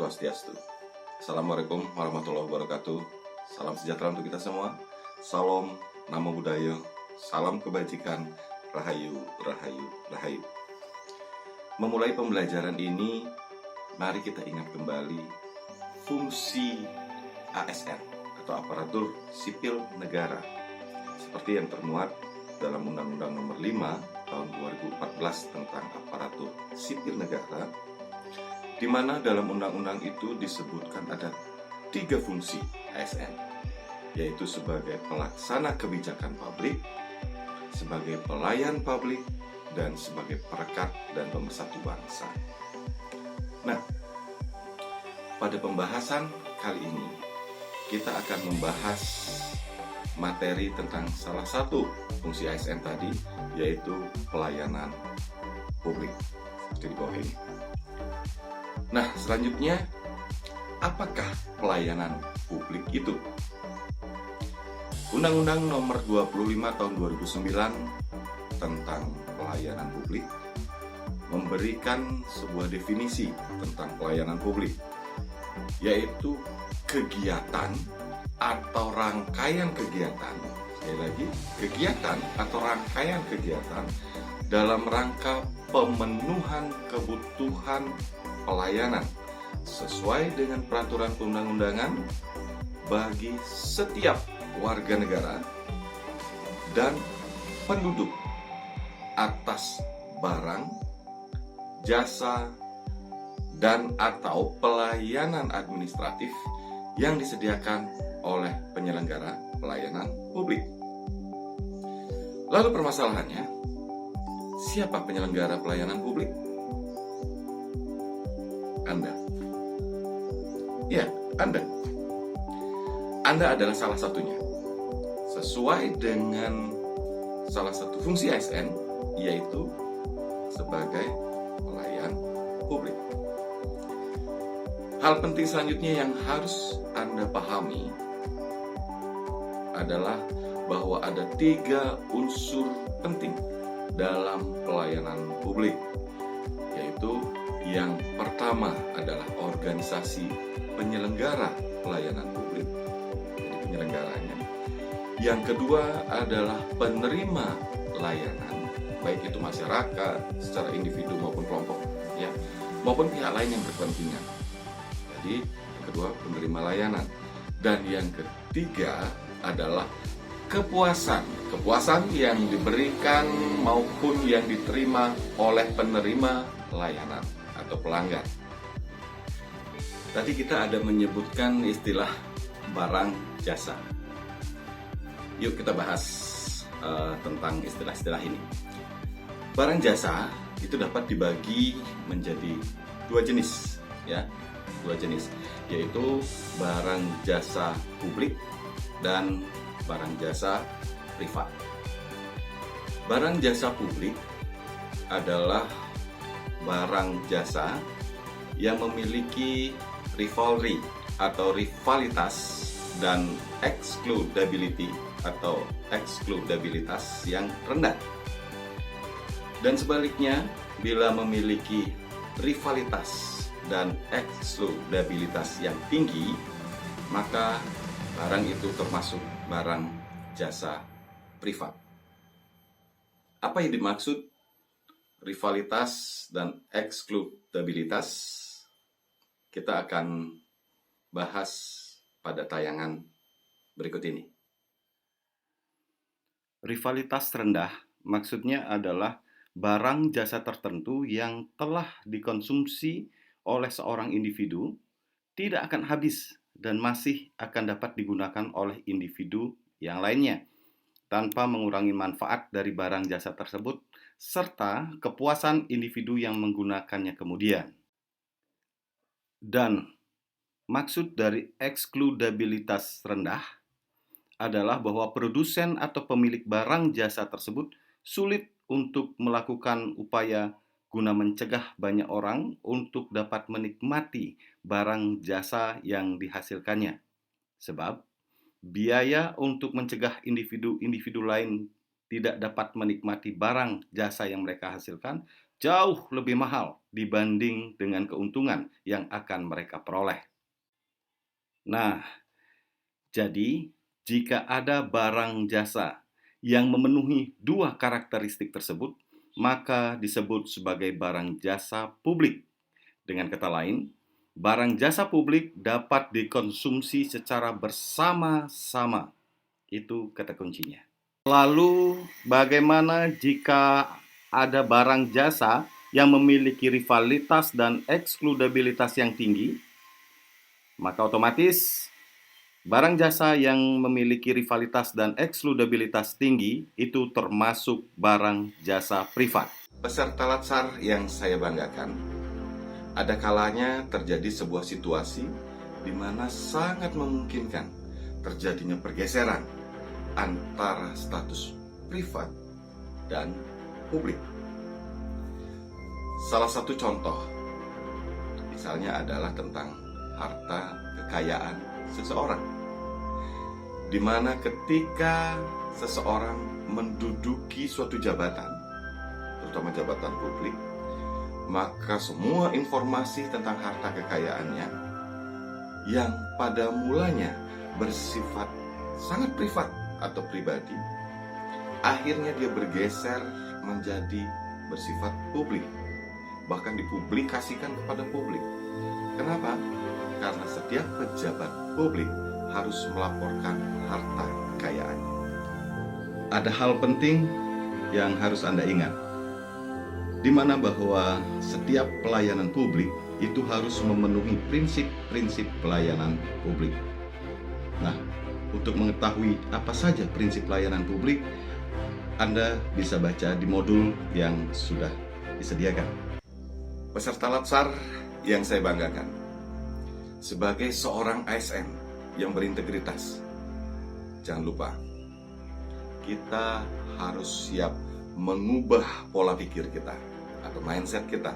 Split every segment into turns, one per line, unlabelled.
Swastiastu. Assalamualaikum warahmatullahi wabarakatuh. Salam sejahtera untuk kita semua. Salam, namo buddhaya, salam kebajikan, rahayu, rahayu, rahayu. Memulai pembelajaran ini, mari kita ingat kembali fungsi ASN atau aparatur sipil negara seperti yang termuat dalam Undang-Undang Nomor 5 tahun 2014 tentang aparatur sipil negara, di mana dalam undang-undang itu disebutkan ada 3 fungsi ASN, yaitu sebagai pelaksana kebijakan publik, sebagai pelayan publik, dan sebagai perekat dan pemersatu bangsa. Nah, pada pembahasan kali ini kita akan membahas materi tentang salah satu fungsi ASN tadi, yaitu pelayanan publik seperti di bawah ini. Nah, selanjutnya, apakah pelayanan publik itu? Undang-Undang Nomor 25 tahun 2009 tentang pelayanan publik memberikan sebuah definisi tentang pelayanan publik, yaitu kegiatan atau rangkaian kegiatan, sekali lagi, kegiatan atau rangkaian kegiatan dalam rangka pemenuhan kebutuhan pelayanan sesuai dengan peraturan perundang-undangan bagi setiap warga negara dan penduduk atas barang, jasa, dan atau pelayanan administratif yang disediakan oleh penyelenggara pelayanan publik. Lalu permasalahannya, siapa penyelenggara pelayanan publik? Anda. Ya, Anda. Anda adalah salah satunya. Sesuai dengan salah satu fungsi ASN, yaitu sebagai pelayan publik. Hal penting selanjutnya yang harus Anda pahami adalah bahwa ada 3 unsur penting dalam pelayanan publik, yaitu yang pertama adalah organisasi penyelenggara pelayanan publik, jadi penyelenggaranya. Yang kedua adalah penerima layanan, baik itu masyarakat secara individu maupun kelompok, ya, maupun pihak lain yang berkepentingan. Jadi yang kedua penerima layanan, dan yang ketiga adalah kepuasan yang diberikan maupun yang diterima oleh penerima layanan atau pelanggan. Tadi kita ada menyebutkan istilah barang jasa. Yuk kita bahas tentang istilah-istilah ini. Barang jasa itu dapat dibagi menjadi 2 jenis, ya, 2 jenis, yaitu barang jasa publik dan barang jasa privat. Barang jasa publik adalah barang jasa yang memiliki rivalry atau rivalitas dan excludability atau eksklusibilitas yang rendah. Dan sebaliknya, bila memiliki rivalitas dan eksklusibilitas yang tinggi, maka barang itu termasuk barang jasa privat. Apa yang dimaksud rivalitas dan eksklusibilitas? Kita akan bahas pada tayangan berikut ini. Rivalitas rendah maksudnya adalah barang jasa tertentu yang telah dikonsumsi oleh seorang individu tidak akan habis dan masih akan dapat digunakan oleh individu yang lainnya tanpa mengurangi manfaat dari barang jasa tersebut serta kepuasan individu yang menggunakannya kemudian. Dan maksud dari eksklusibilitas rendah adalah bahwa produsen atau pemilik barang jasa tersebut sulit untuk melakukan upaya guna mencegah banyak orang untuk dapat menikmati barang jasa yang dihasilkannya. Sebab biaya untuk mencegah individu-individu lain tidak dapat menikmati barang jasa yang mereka hasilkan
jauh lebih mahal dibanding dengan keuntungan yang akan mereka peroleh. Nah, jadi jika ada barang jasa yang memenuhi dua karakteristik tersebut, maka disebut sebagai barang jasa publik. Dengan kata lain, barang jasa publik dapat dikonsumsi secara bersama-sama. Itu kata kuncinya. Lalu, bagaimana jika ada barang jasa yang memiliki rivalitas dan eksklusivitas yang tinggi? Maka otomatis barang jasa yang memiliki rivalitas dan eksklusivitas tinggi itu termasuk barang jasa privat.
Peserta Latsar yang saya banggakan, ada kalanya terjadi sebuah situasi di mana sangat memungkinkan terjadinya pergeseran antara status privat dan publik. Salah satu contoh misalnya adalah tentang harta kekayaan seseorang, di mana ketika seseorang menduduki suatu jabatan, terutama jabatan publik, maka semua informasi tentang harta kekayaannya yang pada mulanya bersifat sangat privat atau pribadi, akhirnya dia bergeser menjadi bersifat publik, bahkan dipublikasikan kepada publik. Kenapa? Karena setiap pejabat publik harus melaporkan harta kekayaannya.
Ada hal penting yang harus Anda ingat, di mana bahwa setiap pelayanan publik itu harus memenuhi prinsip-prinsip pelayanan publik. Nah, untuk mengetahui apa saja prinsip pelayanan publik, Anda bisa baca di modul yang sudah disediakan.
Peserta Latsar yang saya banggakan, sebagai seorang ASN yang berintegritas, jangan lupa kita harus siap mengubah pola pikir kita atau mindset kita.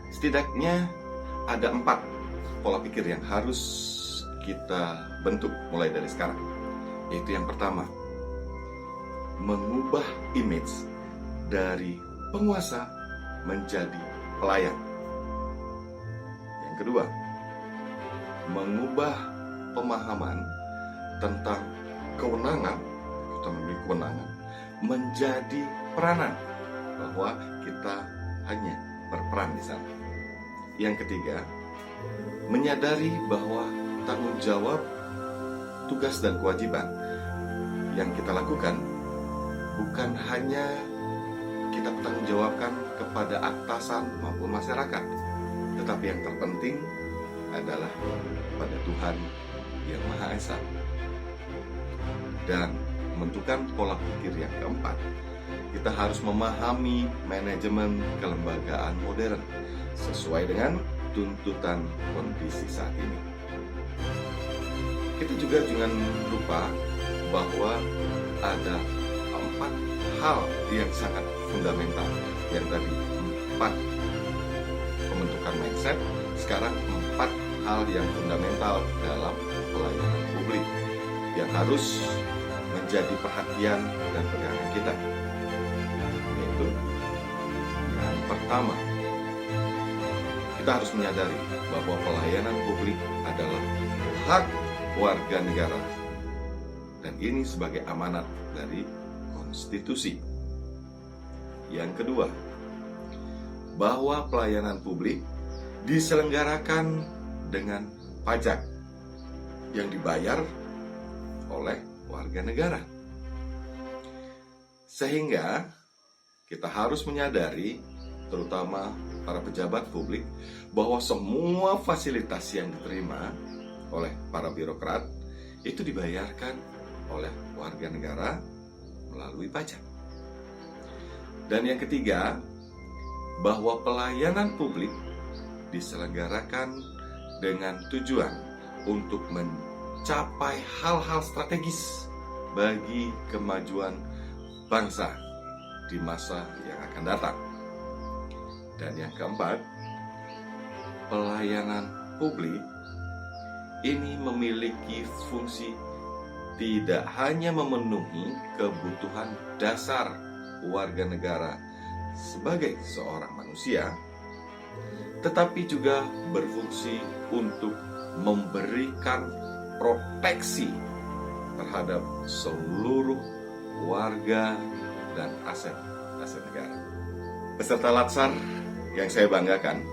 Setidaknya ada 4 pola pikir yang harus kita bentuk mulai dari sekarang. Yaitu yang pertama, mengubah image dari penguasa menjadi pelayan. Yang kedua, mengubah pemahaman tentang kewenangan, kita memiliki kewenangan, menjadi peranan, bahwa kita hanya berperan di sana. Yang ketiga, menyadari bahwa tanggung jawab, tugas dan kewajiban yang kita lakukan bukan hanya kita bertanggung jawabkan kepada atasan maupun masyarakat, tetapi yang terpenting adalah pada Tuhan yang Maha Esa. Dan menentukan pola pikir yang keempat, kita harus memahami manajemen kelembagaan modern sesuai dengan tuntutan kondisi saat ini. Kita juga jangan lupa bahwa ada 4 hal yang sangat fundamental. Yang tadi 4 pembentukan mindset, sekarang 4 hal yang fundamental dalam pelayanan publik yang harus menjadi perhatian dan pegangan kita. Yaitu yang pertama, kita harus menyadari bahwa pelayanan publik adalah hak warga negara, dan ini sebagai amanat dari konstitusi. Yang kedua, bahwa pelayanan publik diselenggarakan dengan pajak yang dibayar oleh warga negara. Sehingga kita harus menyadari, terutama para pejabat publik, bahwa semua fasilitas yang diterima oleh para birokrat itu dibayarkan oleh warga negara melalui pajak. Dan yang ketiga, bahwa pelayanan publik diselenggarakan dengan tujuan untuk mencapai hal-hal strategis bagi kemajuan bangsa di masa yang akan datang. Dan yang keempat, pelayanan publik ini memiliki fungsi tidak hanya memenuhi kebutuhan dasar warga negara, sebagai seorang manusia, tetapi juga berfungsi untuk memberikan proteksi terhadap seluruh warga dan aset negara. Peserta Latsar yang saya banggakan,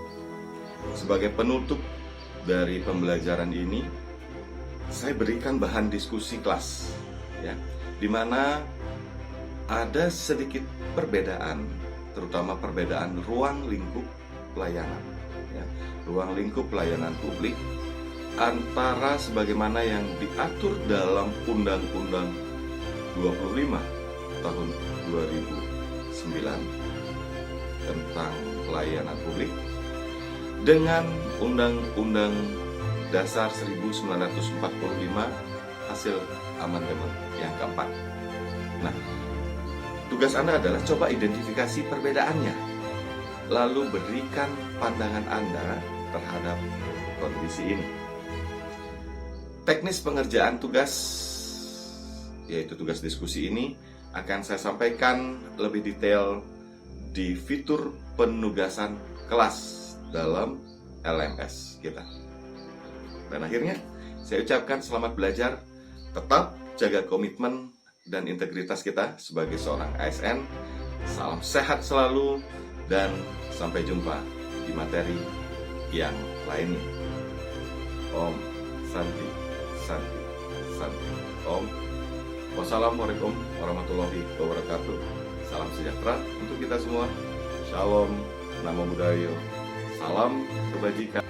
sebagai penutup dari pembelajaran ini, saya berikan bahan diskusi kelas, ya, di mana ada sedikit perbedaan, terutama perbedaan ruang lingkup pelayanan, ya, ruang lingkup pelayanan publik antara sebagaimana yang diatur dalam Undang-Undang 25 tahun 2009 tentang pelayanan publik dengan Undang-Undang Dasar 1945 hasil amandemen yang keempat. Nah, tugas Anda adalah coba identifikasi perbedaannya, lalu berikan pandangan Anda terhadap kondisi ini. Teknis pengerjaan tugas, yaitu tugas diskusi ini, akan saya sampaikan lebih detail di fitur penugasan kelas dalam LMS kita. Dan akhirnya, saya ucapkan selamat belajar, tetap jaga komitmen dan integritas kita sebagai seorang ASN. Salam sehat selalu, dan sampai jumpa di materi yang lainnya. Om Santi, Santi, Santi. Om. Wassalamualaikum warahmatullahi wabarakatuh. Salam sejahtera untuk kita semua. Shalom, Namo Buddhaya. Salam kebajikan.